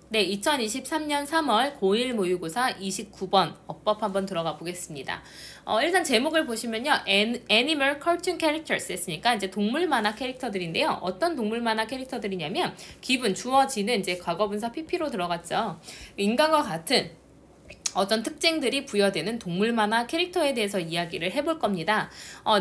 네, 2023년 3월 고1 모의고사 29번 어법 한번 들어가 보겠습니다. 일단 제목을 보시면요. Animal Cartoon Characters 했으니까 이제 동물 만화 캐릭터들인데요. 어떤 동물 만화 캐릭터들이냐면 기분, 주어지는 이제 과거분사 PP로 들어갔죠. 인간과 같은 어떤 특징들이 부여되는 동물 만화 캐릭터에 대해서 이야기를 해볼 겁니다.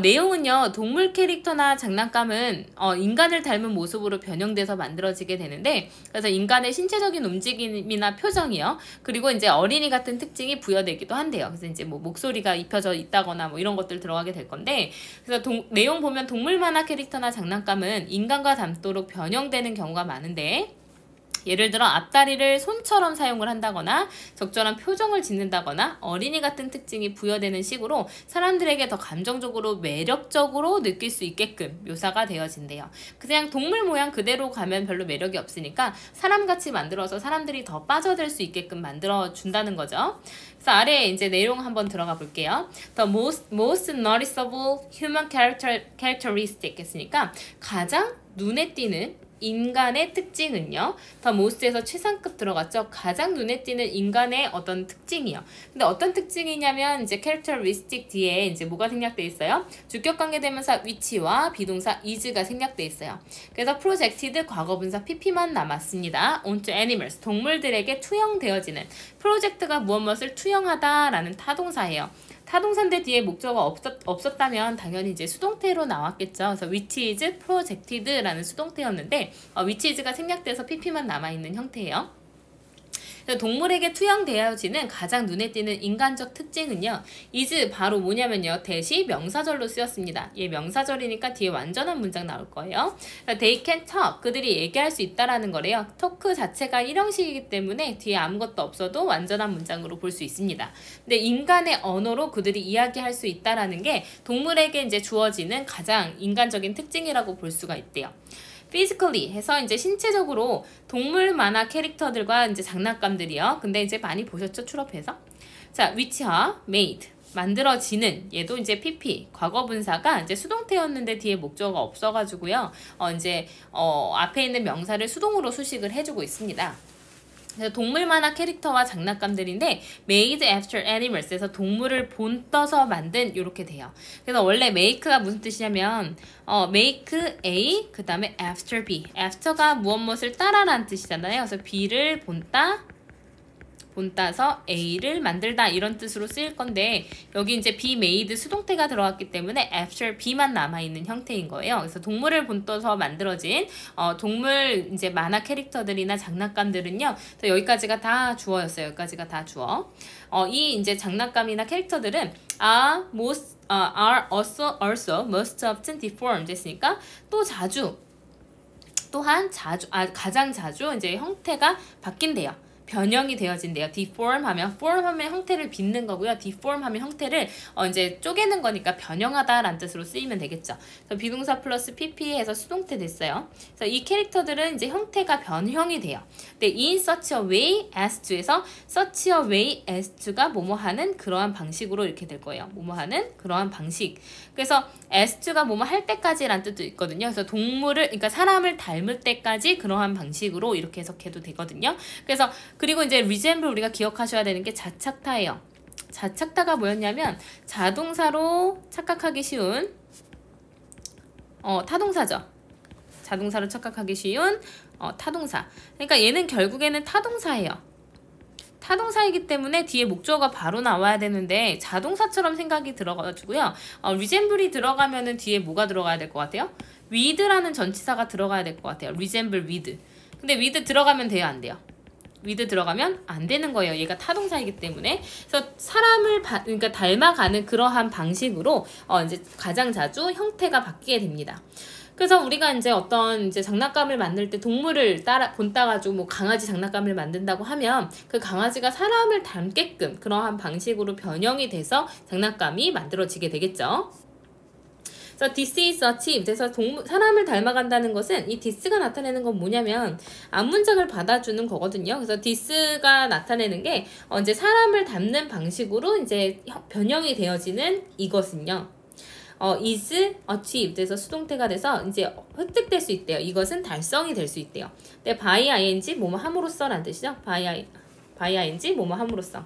내용은요. 동물 캐릭터나 장난감은 인간을 닮은 모습으로 변형돼서 만들어지게 되는데 그래서 인간의 신체적인 움직임이나 표정이요. 그리고 이제 어린이 같은 특징이 부여되기도 한대요. 그래서 이제 뭐 목소리가 입혀져 있다거나 뭐 이런 것들 들어가게 될 건데 그래서 내용 보면 동물 만화 캐릭터나 장난감은 인간과 닮도록 변형되는 경우가 많은데 예를 들어 앞다리를 손처럼 사용을 한다거나 적절한 표정을 짓는다거나 어린이 같은 특징이 부여되는 식으로 사람들에게 더 감정적으로 매력적으로 느낄 수 있게끔 묘사가 되어진대요. 그냥 동물 모양 그대로 가면 별로 매력이 없으니까 사람같이 만들어서 사람들이 더 빠져들 수 있게끔 만들어준다는 거죠. 그래서 아래에 이제 내용 한번 들어가 볼게요. The most noticeable human characteristic 했으니까 가장 눈에 띄는 인간의 특징은요. 더 모스트에서 최상급 들어갔죠. 가장 눈에 띄는 인간의 어떤 특징이요. 근데 어떤 특징이냐면 이제 characteristic 뒤에 이제 뭐가 생략돼 있어요? 주격관계 대명사 which와 비동사 is가 생략돼 있어요. 그래서 projected 과거분사 pp만 남았습니다. onto animals 동물들에게 투영되어지는 프로젝트가 무엇을 투영하다라는 타동사예요. 타동사인데 뒤에 목적어가 없었다면 당연히 이제 수동태로 나왔겠죠. 그래서 which is projected라는 수동태였는데 which is가 생략돼서 pp만 남아있는 형태예요. 동물에게 투영되어지는 가장 눈에 띄는 인간적 특징은요. is 바로 뭐냐면요. 대시 명사절로 쓰였습니다. 얘 명사절이니까 뒤에 완전한 문장 나올 거예요. They can talk. 그들이 얘기할 수 있다라는 거래요. 토크 자체가 일형식이기 때문에 뒤에 아무것도 없어도 완전한 문장으로 볼 수 있습니다. 근데 인간의 언어로 그들이 이야기할 수 있다라는 게 동물에게 이제 주어지는 가장 인간적인 특징이라고 볼 수가 있대요. physically 해서 이제 신체적으로 동물 만화 캐릭터들과 이제 장난감들이요. 근데 이제 많이 보셨죠? 출업해서. 자, which와 made. 만들어지는 얘도 이제 pp 과거분사가 이제 수동태였는데 뒤에 목적어가 없어가지고요. 앞에 있는 명사를 수동으로 수식을 해주고 있습니다. 동물 만화 캐릭터와 장난감들인데 made after animals에서 동물을 본떠서 만든 이렇게 돼요. 그래서 원래 make가 무슨 뜻이냐면 make A 그 다음에 after B after가 무엇을 따라라는 뜻이잖아요. 그래서 B를 본따서 A를 만들다 이런 뜻으로 쓰일 건데 여기 이제 be made 수동태가 들어갔기 때문에 after B만 남아있는 형태인 거예요. 그래서 동물을 본떠서 만들어진 동물 이제 만화 캐릭터들이나 장난감들은요. 여기까지가 다 주어였어요. 여기까지가 다 주어. 이 이제 장난감이나 캐릭터들은 are also most often deformed 했으니까 가장 자주 이제 형태가 바뀐대요. 변형이 되어진대요. deform 하면 형태를 빚는 거고요. deform 하면 형태를 이제 쪼개는 거니까 변형하다라는 뜻으로 쓰이면 되겠죠. 그래서 비동사 플러스 pp 해서 수동태 됐어요. 그래서 이 캐릭터들은 이제 형태가 변형이 돼요. 근데 in such a way as to에서 such a way as to가 뭐뭐하는 그러한 방식으로 이렇게 될 거예요. 뭐뭐하는 그러한 방식. 그래서 as to가 뭐뭐 할 때까지라는 뜻도 있거든요. 그래서 그러니까 사람을 닮을 때까지 그러한 방식으로 이렇게 해석해도 되거든요. 그리고 이제 resemble 우리가 기억하셔야 되는 게 자착타예요. 자착타가 뭐였냐면 자동사로 착각하기 쉬운 타동사죠. 자동사로 착각하기 쉬운 타동사. 그러니까 얘는 결국에는 타동사예요. 타동사이기 때문에 뒤에 목적어가 바로 나와야 되는데 자동사처럼 생각이 들어가지고요. resemble이 들어가면은 뒤에 뭐가 들어가야 될 것 같아요? with라는 전치사가 들어가야 될 것 같아요. resemble with. 근데 with 들어가면 돼요? 안 돼요? with 들어가면 안 되는 거예요. 얘가 타동사이기 때문에. 그래서 사람을 그러니까 닮아가는 그러한 방식으로 이제 가장 자주 형태가 바뀌게 됩니다. 그래서 우리가 이제 어떤 이제 장난감을 만들 때 동물을 본따가지고 뭐 강아지 장난감을 만든다고 하면 그 강아지가 사람을 닮게끔 그러한 방식으로 변형이 돼서 장난감이 만들어지게 되겠죠. 그래서 this is achieved. 그래서 사람을 닮아간다는 것은 이 this가 나타내는 건 뭐냐면 앞문장을 받아주는 거거든요. 그래서 this가 나타내는 게 이제 사람을 닮는 방식으로 이제 변형이 되어지는 이것은요. is achieved 에서 수동태가 돼서 이제 획득될 수 있대요. 이것은 달성이 될 수 있대요. 근데 by ing 뭐뭐 함으로써라는 뜻이죠. by ing 뭐뭐 함으로써.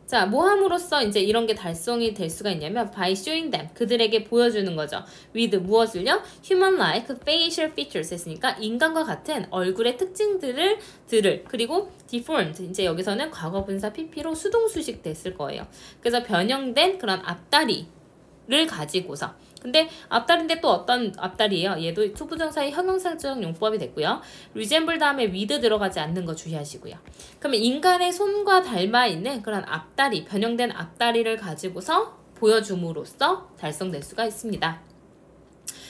자, 뭐 함으로써 이제 이런 게 달성이 될 수가 있냐면 by showing them, 그들에게 보여주는 거죠. with 무엇을요? human-like facial features 했으니까 인간과 같은 얼굴의 특징들을 그리고 deformed, 이제 여기서는 과거분사 pp로 수동수식 됐을 거예요. 그래서 변형된 그런 앞다리를 가지고서, 근데 앞다리인데 또 어떤 앞다리예요? 얘도 투부정사의 형용사적 용법이 됐고요. resemble 다음에 with 들어가지 않는 거 주의하시고요. 그러면 인간의 손과 닮아 있는 그런 앞다리, 변형된 앞다리를 가지고서 보여줌으로써 달성될 수가 있습니다.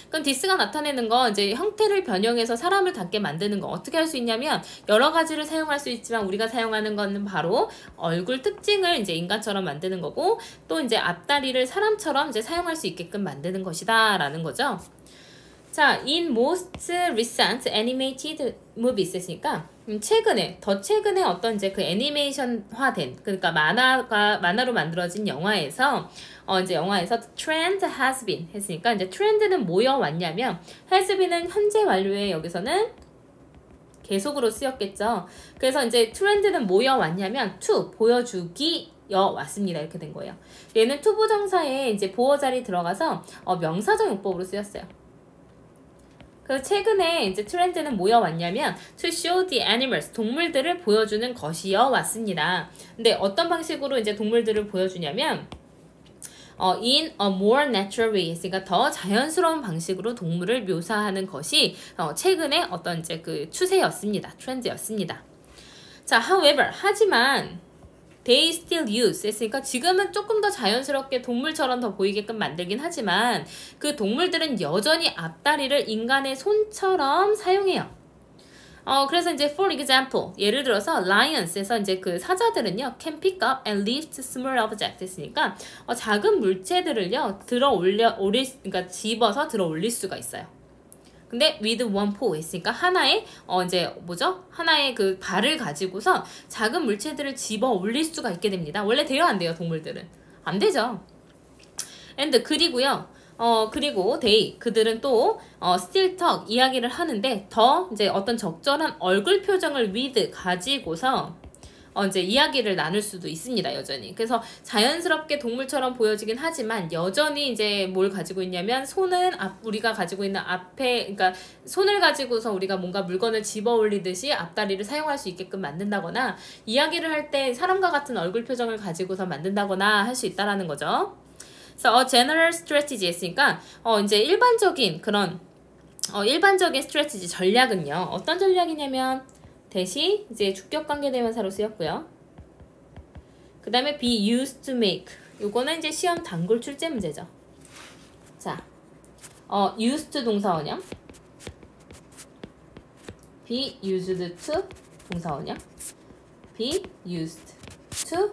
그럼 this가 나타내는 거, 이제 형태를 변형해서 사람을 닮게 만드는 거 어떻게 할 수 있냐면 여러 가지를 사용할 수 있지만 우리가 사용하는 거는 바로 얼굴 특징을 이제 인간처럼 만드는 거고, 또 이제 앞다리를 사람처럼 이제 사용할 수 있게끔 만드는 것이다 라는 거죠. 자, in most recent animated movies 했으니까 더 최근에 어떤 이제 그 애니메이션화된, 그러니까 만화로 만들어진 영화에서 이제 영화에서 trend has been 했으니까 이제 트렌드는 뭐여 왔냐면 has been은 현재 완료에 여기서는 계속으로 쓰였겠죠. 그래서 이제 트렌드는 뭐여 왔냐면 to 보여주기 여 왔습니다. 이렇게 된 거예요. 얘는 to 부정사에 이제 보어자리 들어가서 명사적 용법으로 쓰였어요. 그래서 최근에 이제 트렌드는 뭐여 왔냐면 to show the animals, 동물들을 보여주는 것이여 왔습니다. 근데 어떤 방식으로 이제 동물들을 보여주냐면 in a more natural way, 그러니까 더 자연스러운 방식으로 동물을 묘사하는 것이 최근에 어떤 이제 그 추세였습니다. 트렌드였습니다. 자, however, 하지만 they still use 했으니까 지금은 조금 더 자연스럽게 동물처럼 더 보이게끔 만들긴 하지만 그 동물들은 여전히 앞다리를 인간의 손처럼 사용해요. 그래서 이제 for example, 예를 들어서 lions에서 이제 그 사자들은요 can pick up and lift small objects 했으니까 작은 물체들을요 그러니까 집어서 들어 올릴 수가 있어요. 근데 with one paw 했으니까 하나의 이제 뭐죠? 하나의 그 발을 가지고서 작은 물체들을 집어 올릴 수가 있게 됩니다. 원래 돼요, 안 돼요? 동물들은 안 되죠. and 그리고요. 그리고 they, 그들은 또 still talk, 이야기를 하는데 더 이제 어떤 적절한 얼굴 표정을 with 가지고서 이제 이야기를 나눌 수도 있습니다, 여전히. 그래서 자연스럽게 동물처럼 보여지긴 하지만 여전히 이제 뭘 가지고 있냐면 손은 우리가 가지고 있는 앞에, 그러니까 손을 가지고서 우리가 뭔가 물건을 집어 올리듯이 앞다리를 사용할 수 있게끔 만든다거나 이야기를 할 때 사람과 같은 얼굴 표정을 가지고서 만든다거나 할 수 있다라는 거죠. 그래서 general strategy 했으니까 이제 일반적인 그런 일반적인 strategy 전략은요. 어떤 전략이냐면 대시 이제 주격관계대명사로 쓰였고요. 그 다음에 be used to make, 요거는 이제 시험 단골 출제 문제죠. 자, used 동사원형, be used to 동사원형, be used to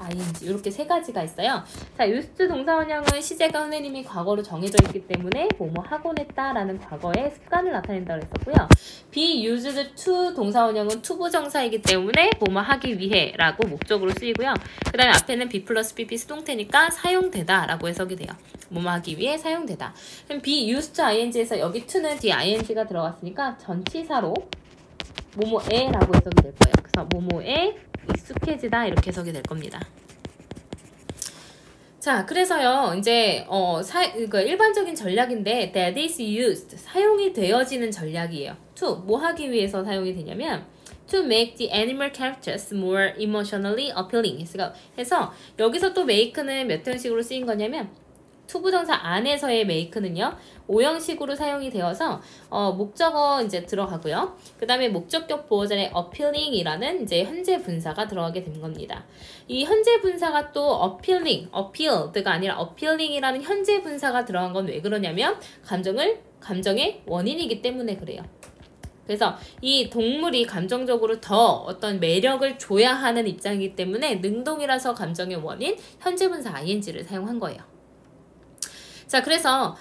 ing, 이렇게 세 가지가 있어요. 자, used 동사원형은 시제가 흔히님이 과거로 정해져 있기 때문에 뭐뭐 하곤 했다라는 과거의 습관을 나타낸다고 했었고요. be used to 동사원형은 to 부정사이기 때문에 뭐뭐 하기 위해 라고 목적으로 쓰이고요. 그 다음에 앞에는 be 플러스 pp 수동태니까 사용되다 라고 해석이 돼요. 뭐뭐 하기 위해 사용되다. 그럼 be used to ing에서 여기 to는 뒤에 ing가 들어갔으니까 전치사로 뭐뭐에 라고 해석이 될 거예요. 그래서 뭐뭐에 익숙해지다 이렇게 해석이 될 겁니다. 자, 그래서요 이제 그러니까 일반적인 전략인데 that is used, 사용이 되어지는 전략이에요. to 뭐 하기 위해서 사용이 되냐면 to make the animal characters more emotionally appealing 해서 여기서 또 make는 몇 형식으로 쓰인 거냐면 to 부정사 안에서의 make는요 5형식으로 사용이 되어서 목적어 이제 들어가고요. 그 다음에 목적격 보어전에 appealing이라는 이제 현재 분사가 들어가게 된 겁니다. 이 현재 분사가 또 appealed가 아니라 appealing이라는 현재 분사가 들어간 건 왜 그러냐면 감정의 원인이기 때문에 그래요. 그래서 이 동물이 감정적으로 더 어떤 매력을 줘야 하는 입장이기 때문에 능동이라서 감정의 원인 현재 분사 ing를 사용한 거예요. 자, 그래서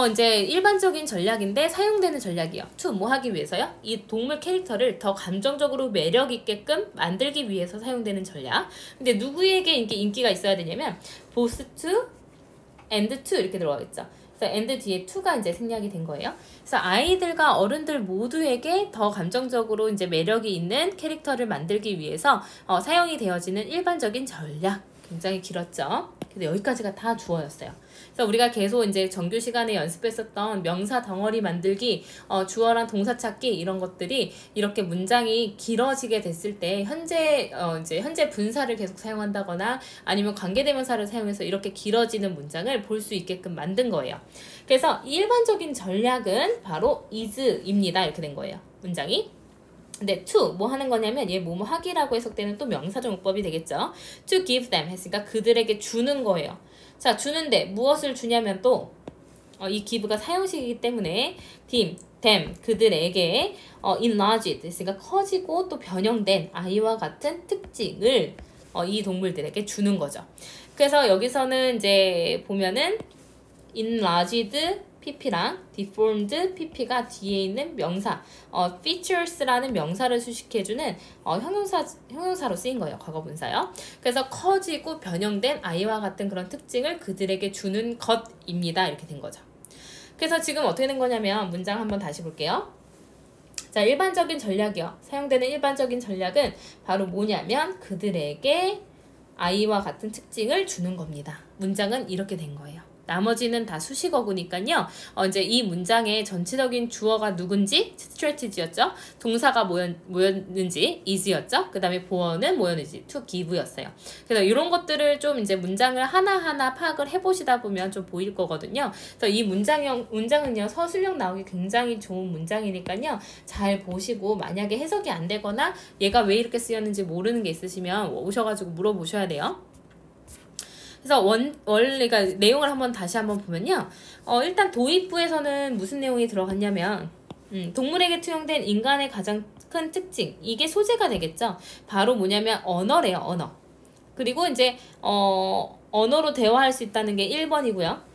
이제 일반적인 전략인데 사용되는 전략이요. to 뭐 하기 위해서요? 이 동물 캐릭터를 더 감정적으로 매력 있게끔 만들기 위해서 사용되는 전략. 근데 누구에게 인기가 있어야 되냐면 both to and to 이렇게 들어가겠죠. 그래서 and 뒤에 to가 이제 생략이 된 거예요. 그래서 아이들과 어른들 모두에게 더 감정적으로 이제 매력이 있는 캐릭터를 만들기 위해서 사용이 되어지는 일반적인 전략. 굉장히 길었죠. 근데 여기까지가 다 주어였어요. 그래서 우리가 계속 이제 정규 시간에 연습했었던 명사 덩어리 만들기, 주어랑 동사 찾기 이런 것들이 이렇게 문장이 길어지게 됐을 때 이제 현재 분사를 계속 사용한다거나 아니면 관계대명사를 사용해서 이렇게 길어지는 문장을 볼 수 있게끔 만든 거예요. 그래서 일반적인 전략은 바로 is입니다. 이렇게 된 거예요. 문장이. 근데 to 뭐 하는 거냐면 얘 뭐뭐 하기라고 해석되는 또 명사종법이 되겠죠. to give them 했으니까 그들에게 주는 거예요. 자, 주는데 무엇을 주냐면 또 이 give가 사용식이기 때문에 them 그들에게 enlarged 했으니까 커지고 또 변형된 아이와 같은 특징을 이 동물들에게 주는 거죠. 그래서 여기서는 이제 보면은 enlarged pp랑 deformed pp가 뒤에 있는 명사 features라는 명사를 수식해주는 형용사로 쓰인 거예요. 과거분사요. 그래서 커지고 변형된 아이와 같은 그런 특징을 그들에게 주는 것입니다. 이렇게 된 거죠. 그래서 지금 어떻게 된 거냐면 문장 한번 다시 볼게요. 자, 일반적인 전략이요. 사용되는 일반적인 전략은 바로 뭐냐면 그들에게 아이와 같은 특징을 주는 겁니다. 문장은 이렇게 된 거예요. 나머지는 다 수식어구니까요. 이제 이 문장의 전체적인 주어가 누군지 strategy였죠. 동사가 뭐였는지 is였죠. 그 다음에 보어는 뭐였는지 to give였어요. 그래서 이런 것들을 좀 이제 문장을 하나하나 파악을 해보시다 보면 좀 보일 거거든요. 그래서 이 문장은요 서술형 나오기 굉장히 좋은 문장이니까요. 잘 보시고 만약에 해석이 안 되거나 얘가 왜 이렇게 쓰였는지 모르는 게 있으시면 오셔가지고 물어보셔야 돼요. 그래서 그러니까 내용을 다시 한번 보면요. 일단 도입부에서는 무슨 내용이 들어갔냐면 동물에게 투영된 인간의 가장 큰 특징 이게 소재가 되겠죠. 바로 뭐냐면 언어래요. 언어. 그리고 이제 언어로 대화할 수 있다는 게 1번이고요.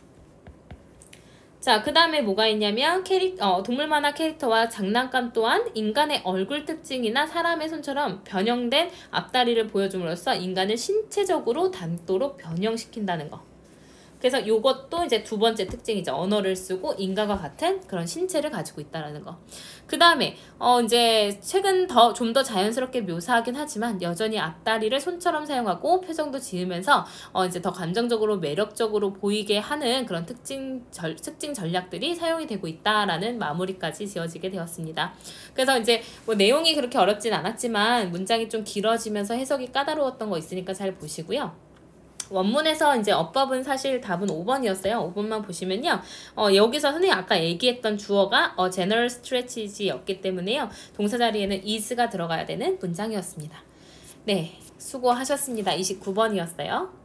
자, 그 다음에 뭐가 있냐면 동물 만화 캐릭터와 장난감 또한 인간의 얼굴 특징이나 사람의 손처럼 변형된 앞다리를 보여줌으로써 인간을 신체적으로 닮도록 변형시킨다는 거. 그래서 요것도 이제 두 번째 특징이죠. 언어를 쓰고 인간과 같은 그런 신체를 가지고 있다는 거. 그 다음에 이제 최근 좀 더 자연스럽게 묘사하긴 하지만 여전히 앞다리를 손처럼 사용하고 표정도 지으면서 이제 더 감정적으로 매력적으로 보이게 하는 그런 특징 전략들이 사용이 되고 있다라는 마무리까지 지어지게 되었습니다. 그래서 이제 뭐 내용이 그렇게 어렵진 않았지만 문장이 좀 길어지면서 해석이 까다로웠던 거 있으니까 잘 보시고요. 원문에서 이제 어법은 사실 답은 5번이었어요. 5번만 보시면요. 여기서 선생님이 아까 얘기했던 주어가 general strategy였기 때문에요. 동사 자리에는 is가 들어가야 되는 문장이었습니다. 네, 수고하셨습니다. 29번이었어요.